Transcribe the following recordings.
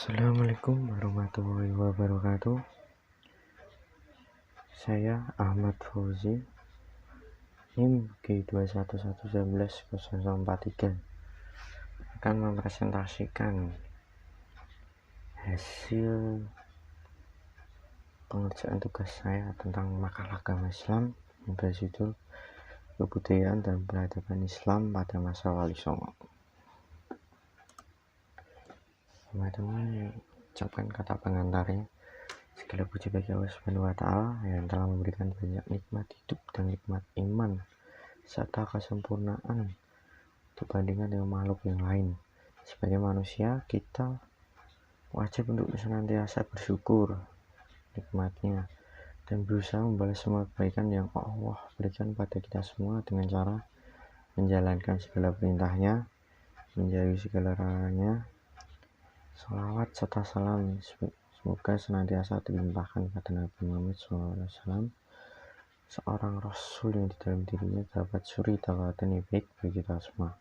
Assalamualaikum warahmatullahi wabarakatuh. Saya Ahmad Fauzi, NIM G2111043, akan mempresentasikan hasil pengerjaan tugas saya tentang makalah agama Islam yang berjudul Kebudayaan dan Peradaban Islam pada Masa Wali Songo. Teman-teman, ucapkan kata pengantarnya. Segala puji bagi Allah Subhanahu wa Ta'ala yang telah memberikan banyak nikmat hidup dan nikmat iman serta kesempurnaan dibandingkan dengan makhluk yang lain. Sebagai manusia, kita wajib untuk senantiasa bersyukur nikmatnya dan berusaha membalas semua kebaikan yang Allah berikan pada kita semua dengan cara menjalankan segala perintahnya, menjauhi segala larangannya. Salawat serta salam semoga senantiasa dilimpahkan pada Nabi Muhammad SAW, seorang Rasul yang di dalam dirinya terdapat suri tauladan yang baik bagi kita semua.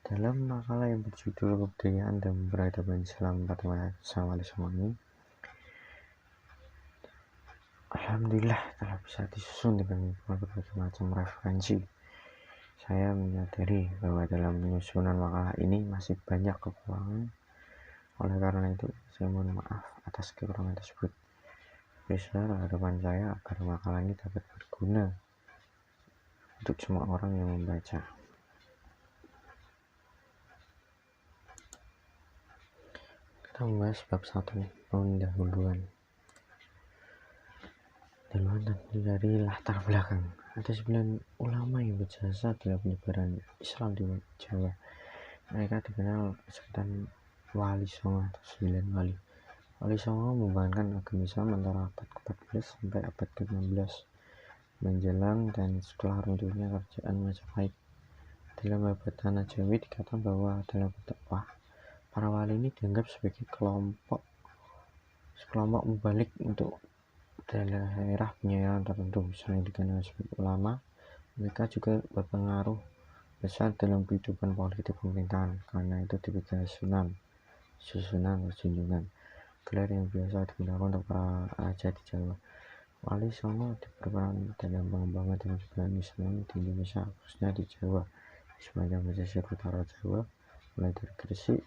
Dalam makalah yang berjudul Kebudayaan dan Peradaban Islam pada Masa Wali Songo ini, alhamdulillah telah bisa disusun dengan berbagai macam referensi. Saya menyadari bahwa dalam penyusunan makalah ini masih banyak kekurangan. Oleh karena itu, saya mohon maaf atas kekurangan tersebut. Besar harapan saya agar makalah ini dapat berguna untuk semua orang yang membaca. Kita membahas bab 1 nih, pendahuluan. Dari latar belakang, ada 9 ulama yang berjasa dalam penyebaran Islam di Jawa. Mereka dikenal sebutan Wali Songo atau 9 wali. Wali Songo membangunkan agama Islam antara abad ke-14 sampai abad ke-16 menjelang dan setelah runtuhnya kerajaan Majapahit. Dalam babad Tanah Jawi dikatakan bahwa dalam dakwah, para wali ini dianggap sebagai kelompok mubalik untuk daerah penyiaran tertentu. Selain dikenal sebagai ulama, mereka juga berpengaruh besar dalam kehidupan politik pemerintahan. Karena itu dibikin susunan junjungan, gelar yang biasa digunakan untuk para raja di Jawa. Wali Songo berperan dalam pengembangan dan penyebaran Islam di Indonesia, khususnya di Jawa, di sepanjang pesisir utara Jawa, mulai dari Gresik,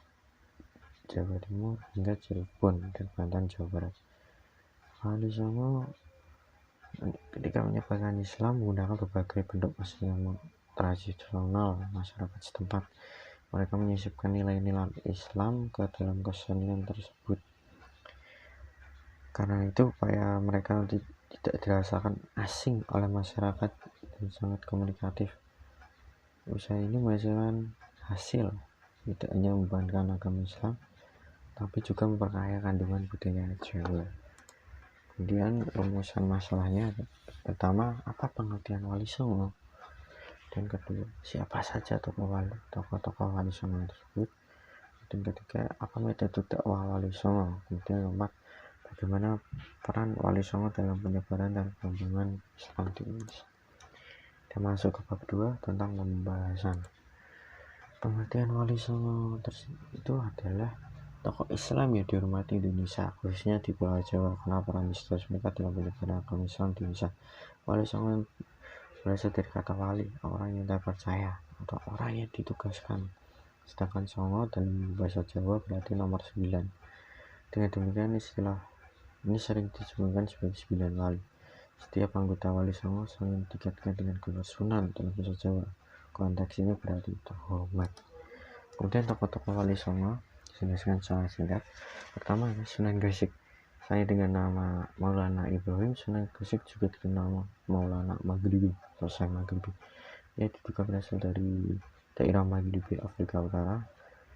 Jawa Timur, hingga Cirebon dan Banten, Jawa Barat. Wali Songo ketika menyebarkan Islam menggunakan berbagai bentuk kesenian tradisional masyarakat setempat. Mereka menyisipkan nilai-nilai Islam ke dalam kesenian tersebut. Karena itu, upaya mereka tidak dirasakan asing oleh masyarakat dan sangat komunikatif. Usaha ini menghasilkan hasil, tidak hanya membangun agama Islam, tapi juga memperkaya kandungan budaya Jawa. Kemudian rumusan masalahnya, pertama, apa pengertian Wali Songo? Dan kedua, siapa saja tokoh-tokoh Wali Songo tersebut? Dan ketiga, apa metode dakwah Wali Songo? Kemudian keempat, bagaimana peran Wali Songo dalam penyebaran dan pengembangan Islam di Indonesia? Kita masuk ke bab 2 tentang pembahasan. Pengertian Wali Songo itu adalah tokoh Islam yang dihormati di Indonesia, khususnya di Pulau Jawa, karena peran historis mereka dalam penyebaran agama Islam di Indonesia. Wali Songo berasal dari kata wali, orang yang terpercaya atau orang yang ditugaskan. Sedangkan Songo dalam bahasa Jawa berarti nomor 9. Dengan demikian, istilah ini sering disebutkan sebagai 9 wali. Setiap anggota Wali Songo saling dikaitkan dengan gelar Sunan dalam bahasa Jawa. Konteks ini berarti terhormat. Kemudian tokoh-tokoh Wali Songo dijelaskan secara singkat. Pertama, Sunan Gresik. Saya dengan nama Maulana Ibrahim, Sunan Gresik juga dikenal Maulana Maghribi atau Syekh Maghribi. Ia diduga berasal dari daerah Maghribi, Afrika Utara.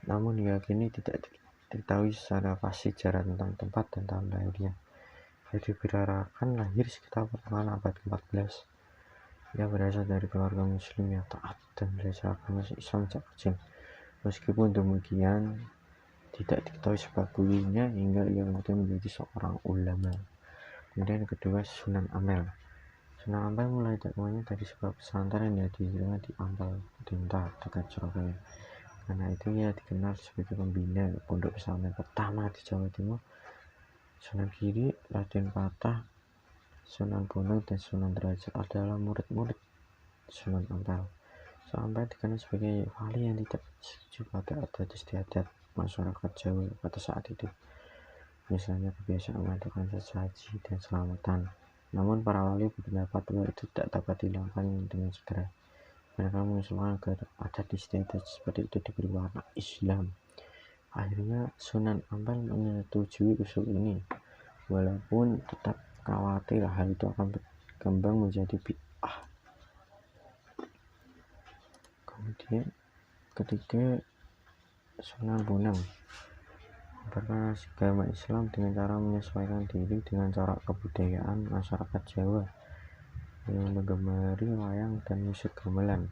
Namun hingga kini tidak diketahui secara pasti sejarah tentang tempat dan tahun lahirnya. Ia diperkirakan lahir sekitar pertengahan abad ke-14. Ia berasal dari keluarga muslim yang taat dan belajar agama Islam sejak kecil. Meskipun demikian, tidak diketahui sebab gurunya hingga ia kemudian menjadi seorang ulama. Kemudian yang kedua, Sunan Ampel. Sunan Ampel mulai dakwahnya dari sebuah pesantren yang didirikan di Ampel Dinta dekat Surabaya. Karena itu ia dikenal sebagai pembina pondok pesantren pertama di Jawa Timur. Sunan Giri, Raden Patah, Sunan Bonang, dan Sunan Derajat adalah murid-murid Sunan Ampel. Sunan Ampel dikenal sebagai wali yang tidak setuju pada adat istiadat masyarakat Jawa pada saat itu, misalnya kebiasaan mengadakan sesaji dan selamatan. Namun para wali berpendapat bahwa itu tidak dapat dihilangkan dengan segera. Mereka mengusulkan agar adat istiadat seperti itu diberi warna Islam. Akhirnya Sunan Ampel menyetujui usul ini, walaupun tetap khawatir hal itu akan berkembang menjadi bid'ah. Kemudian ketiga, Sunan Bonang berkreasi agama Islam dengan cara menyesuaikan diri dengan corak kebudayaan masyarakat Jawa yang menggemari wayang dan musik gamelan.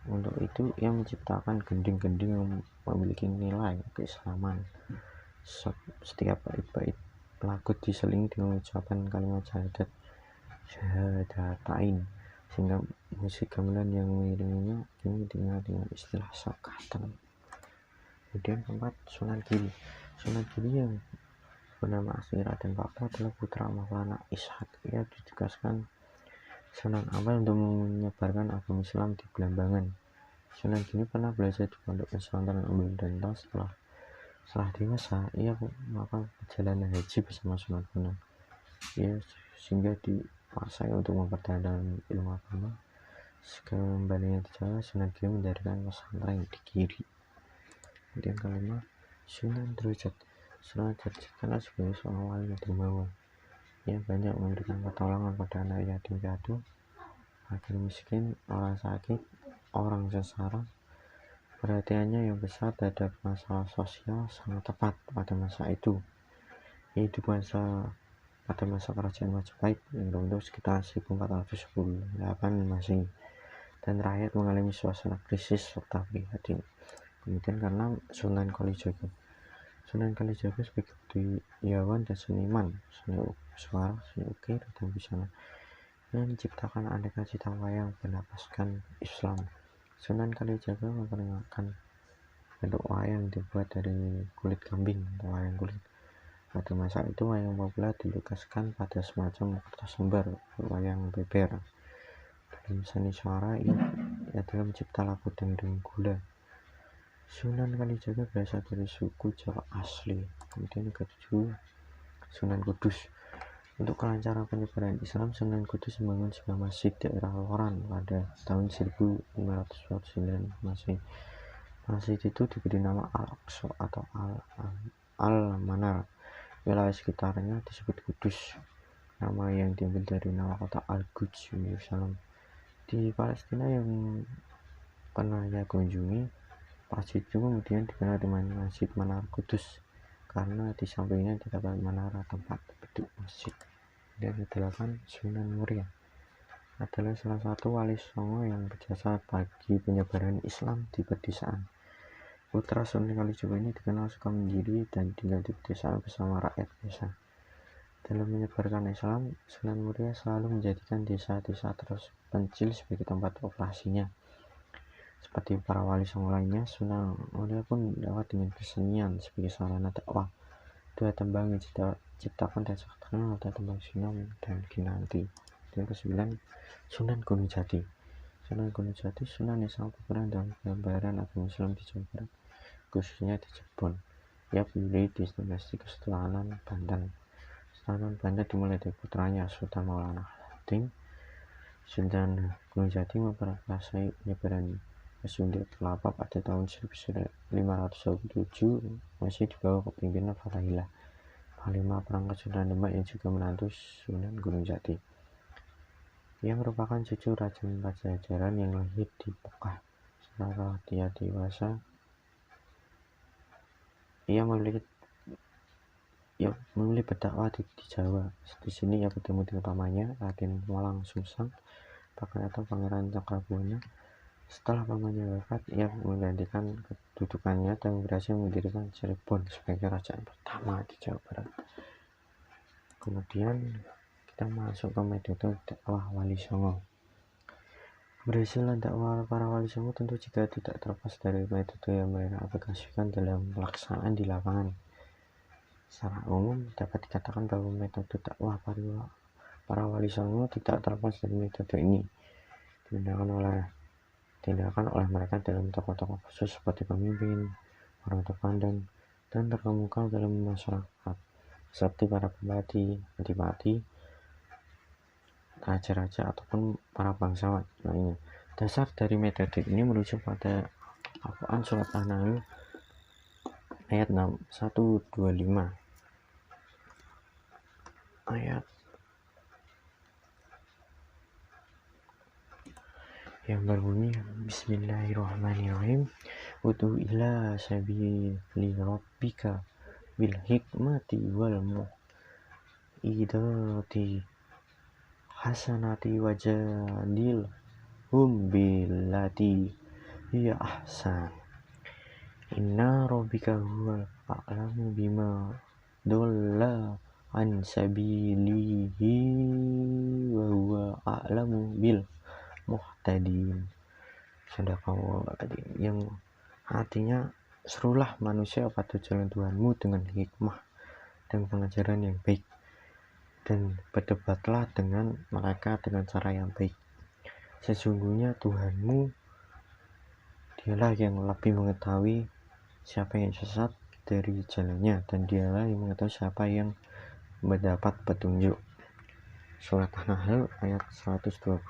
Untuk itu ia menciptakan gending-gending yang memiliki nilai keislaman. Setiap bait-bait lagu diselingi dengan ucapan kalimat syahadatain, sehingga musik gamelan yang mengiringinya kini dikenal dengan istilah sokatan. Kemudian keempat, Sunan Giri. Sunan Giri yang bernama asli Raden Patah adalah putra Maulana Ishak. Ia ditugaskan Sunan Ampel untuk menyebarkan agama Islam di Belambangan. Sunan Giri pernah belajar di pondok pesantren Umbul Danta. Setelah dewasa, ia melakukan perjalanan haji bersama Sunan Bonang. Ia sehingga dipaksa untuk memperdalam ilmu agama. Sekembalinya di Jawa, Sunan Giri mendirikan pesantren di Giri. Kemudian kelima, Sunan Derajat. Sunan Derajat dikenal sebagai seorang wali yang dermawan. Ia banyak memberikan pertolongan pada anak yatim piatu, fakir miskin, orang sakit, orang sesara. Perhatiannya yang besar terhadap masalah sosial sangat tepat pada masa itu, yaitu pada masa kerajaan Majapahit yang runtuh sekitar 1418 Masehi, dan rakyat mengalami suasana krisis serta prihatin. Kemudian keenam, Sunan Kalijaga. Sunan Kalijaga sebagai budayawan dan seniman, seni suara, seni ukir, dan busana, yang menciptakan aneka cita wayang bernapaskan Islam. Sunan Kalijaga memperkenalkan bentuk wayang dibuat dari kulit kambing atau wayang kulit. Pada masa itu wayang populer dilukaskan pada semacam kertas lembar wayang beber. Dalam seni suara ia adalah mencipta lagu dangdung gula. Sunan Kalijaga berasal dari suku Jawa asli. Kemudian ketujuh, Sunan Kudus. Untuk kelancaran penyebaran Islam, Sunan Kudus membangun sebuah masjid daerah Loran pada tahun 1549 Masehi. Masjid itu diberi nama Al-Aqsa atau Al-Manar. Wilayah sekitarnya disebut Kudus, nama yang diambil dari nama kota Al-Quds, Yerusalem. Di Palestina yang pernah ia kunjungi, masjid itu kemudian dikenal dengan Masjid Menara Kudus karena di sampingnya terdapat menara tempat duduk masjid. Dan kedelapan, Sunan Muria adalah salah satu wali songo yang berjasa bagi penyebaran Islam di pedesaan. Putra Sunan Kalijaga ini dikenal suka menyendiri dan tinggal di pedesaan bersama rakyat desa. Dalam menyebarkan Islam, Sunan Muria selalu menjadikan desa-desa terpencil sebagai tempat operasinya. Seperti para wali songo lainnya, Sunan Muria pun dapat dengan kesenian sebagai sarana dakwah. Dua tembang yang diciptakan dan sangat terkenal adalah tembang Sinom dan Kinanti. Dan ke-9, Sunan Gunung Jati. Sunan Gunung Jati Sunan yang sangat populer dalam gambaran agama Islam di Jawa Barat, khususnya di Cirebon. Ia berdiri di dinasti Kesultanan Banten. Kesultanan Banten dimulai dari putranya Sultan Maulana Hatim. Sunan Gunung Jati memperkasai penyebaran Sunda Kelapa pada tahun 1527 masih di bawah kepemimpinan Fatahillah, panglima perangkat Sunan Demak yang juga menantu Sunan Gunung Jati. Ia merupakan cucu Raja Pajajaran yang lahir di Pokhah. Setelah dia dewasa, ia memilih berdakwah di Jawa. Di sini ia bertemu dengan pamannya Raden Walang Sungsang, atau Pangeran Cakrabuana. Setelah pamannya wafat, ia menggantikan kedudukannya dan berhasil mendirikan Cirebon sebagai kerajaan pertama di Jawa Barat. Kemudian kita masuk ke metode dakwah Wali Songo. Keberhasilan dakwah para wali songo tentu jika tidak terlepas dari metode yang mereka aplikasikan dalam pelaksanaan di lapangan. Secara umum dapat dikatakan bahwa metode dakwah para wali songo tidak terlepas dari metode ini tindakan oleh mereka dalam tokoh-tokoh khusus seperti pemimpin, orang terpandang, dan terkemuka dalam masyarakat, seperti para bupati, adipati, raja-raja, ataupun para bangsawan lainnya. Dasar dari metode ini merujuk pada Al-Quran Surat An-Nahl ayat 125 ayat yang berbunyi Bismillahirrahmanirrahim Ud'u ila sabili rabbika bil hikmati wal mau'izati hasanati wajadilhum billati hiya ahsan inna rabbika huwal a'lamu bima dhalla an sabilihi wa huwa a'lamu bil muhtadin. Yang artinya, serulah manusia pada jalan Tuhanmu dengan hikmah dan pengajaran yang baik, dan berdebatlah dengan mereka dengan cara yang baik. Sesungguhnya Tuhanmu dialah yang lebih mengetahui siapa yang sesat dari jalannya, dan dialah yang mengetahui siapa yang mendapat petunjuk. Surat An-Nahl ayat 125.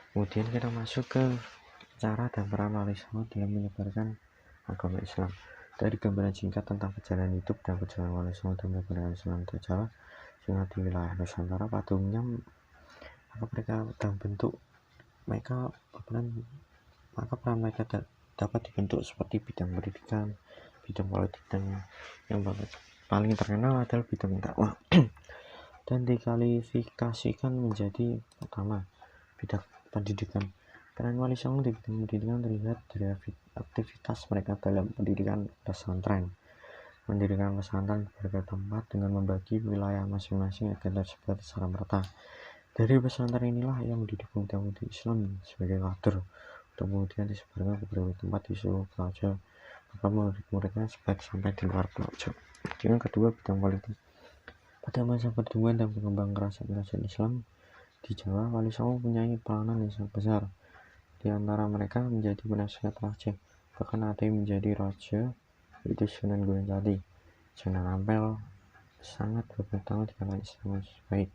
Kemudian kita masuk ke cara dan peran wali songo dalam menyebarkan agama Islam. Dari gambaran singkat tentang perjalanan hidup dan perjalanan wali songo dalam menyebarkan Islam di Jawa, sehingga di wilayah Nusantara pada umumnya, maka peran mereka dapat dibentuk seperti bidang pendidikan, bidang politik, dan yang paling terkenal adalah bidang dakwah dan dikualifikasikan menjadi pertama bidang pendidikan. Peran wali songo di bidang pendidikan terlihat dari aktivitas mereka dalam pendidikan pesantren. Mendirikan pesantren bertempat dengan membagi wilayah masing-masing agar tersebar secara merata. Dari pesantren inilah yang mendidik pemuda-pemudi Islam sebagai kader, untuk kemudian disebarkan ke beberapa tempat di seluruh Pulau, maka murid-muridnya sebaik sampai di luar Pulau. Yang kedua, bidang politik. Pada masa pertumbuhan dan berkembang kerajaan Islam di Jawa, wali songo mempunyai peranan yang sangat besar. Di antara mereka menjadi penasihat raja, bahkan ada yang menjadi raja, yaitu Sunan Gunung Jati. Sunan Ampel sangat berpengaruh di kalangan Islam Majapahit.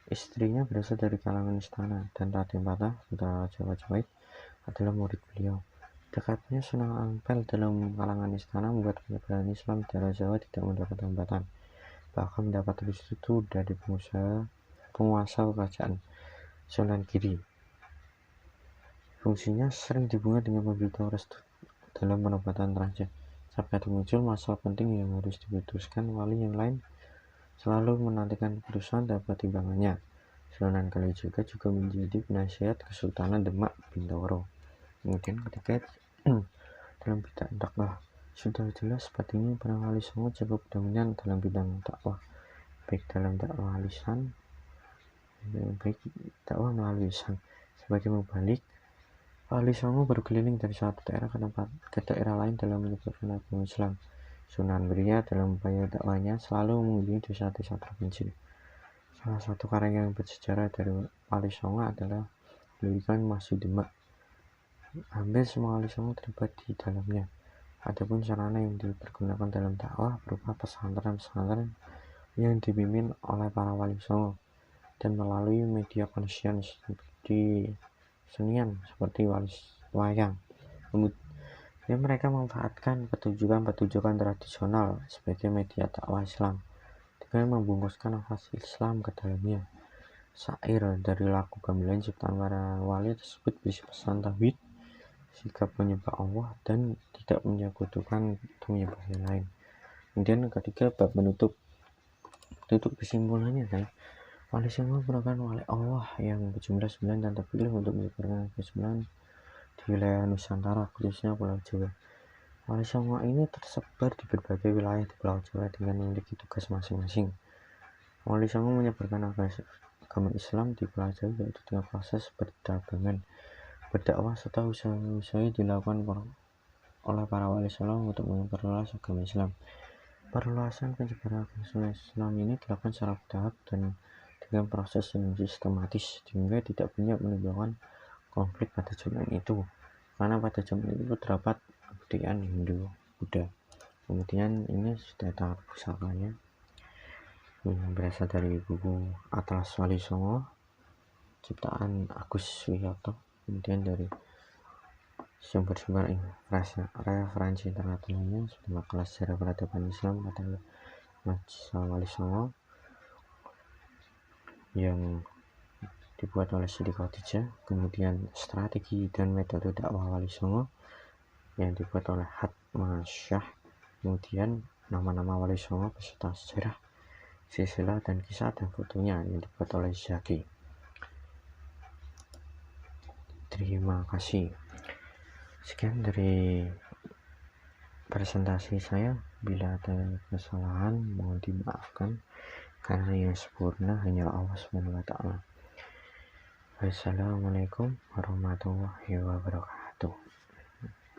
Istrinya berasal dari kalangan istana, dan Raden Patah, putra Raja Majapahit, adalah murid beliau. Dekatnya Sunan Ampel dalam kalangan istana membuat penyebaran Islam di daerah Jawa tidak mendapat hambatan, bahkan mendapat restu dari penguasa kerajaan Sunan Giri. Fungsinya sering dihubungkan dengan memberitahu restu dalam penobatan raja. Sampai muncul masalah penting yang harus diputuskan, wali yang lain selalu menantikan keputusan dan pertimbangannya. Sunan Kalijaga juga menjadi penasihat Kesultanan Demak Bintoro. Kemudian ketiga, dalam bidang dakwah, sudah jelas sepertinya peran wali songo cukup dominan dalam bidang dakwah, baik dalam dakwah lisan, baik dakwah melalui lisan. Sebagai mubalik, wali songo berkeliling dari satu daerah ke daerah lain dalam menyebarkan agama Islam. Sunan Muria dalam upaya dakwahnya selalu mengunjungi desa-desa terpencil. Salah satu karya yang bersejarah dari wali songo adalah Pendidikan Masjid Demak. Hampir semua wali songo terlibat di dalamnya. Adapun sarana yang dipergunakan dalam dakwah berupa pesantren-pesantren yang dipimpin oleh para wali songo, dan melalui media konsen senian seperti wayang. Kemudian mereka memanfaatkan pertunjukan tradisional sebagai media dakwah Islam dengan membungkuskan nafas Islam ke dalamnya. Syair dari lagu gamelan ciptaan para wali tersebut berisi pesan tauhid, sikap menyembah Allah, dan tidak menyekutukan atau menyembah yang lain. Kemudian ketiga, bab menutup kesimpulannya kan, wali songo merupakan wali Allah yang berjumlah 9 dan terpilih untuk menyebarkan ke-9 di wilayah Nusantara, khususnya Pulau Jawa. Wali Songo ini tersebar di berbagai wilayah di Pulau Jawa dengan memiliki tugas masing-masing. Wali Songo menyebarkan agama Islam di Pulau Jawa yaitu dengan proses perdagangan, berdakwah serta usaha-usaha dilakukan oleh para wali songo untuk memperluas agama Islam. Perluasan penyebaran agama Islam ini dilakukan secara bertahap dan dengan proses yang sistematis sehingga tidak banyak menimbulkan konflik pada zaman itu, karena pada zaman itu terdapat kebudayaan Hindu, Buddha. Kemudian ini sudah tahap pusakanya yang berasal dari buku Atlas Wali Songo ciptaan Agus Wiyoto, kemudian dari sumber-sumber referensi internet lainnya sudah makalah sejarah peradaban Islam pada Majlis Wali Songo yang dibuat oleh Siti Khadijah, kemudian strategi dan metode dakwah Wali Songo yang dibuat oleh Hatma Syah, kemudian nama-nama Wali Songo beserta sejarah, silsilah dan kisah dan fotonya yang dibuat oleh Zaki. Terima kasih. Sekian dari presentasi saya. Bila ada kesalahan mohon dimaafkan, karena yang sempurna hanya Allah SWT. Wassalamualaikum warahmatullahi wabarakatuh.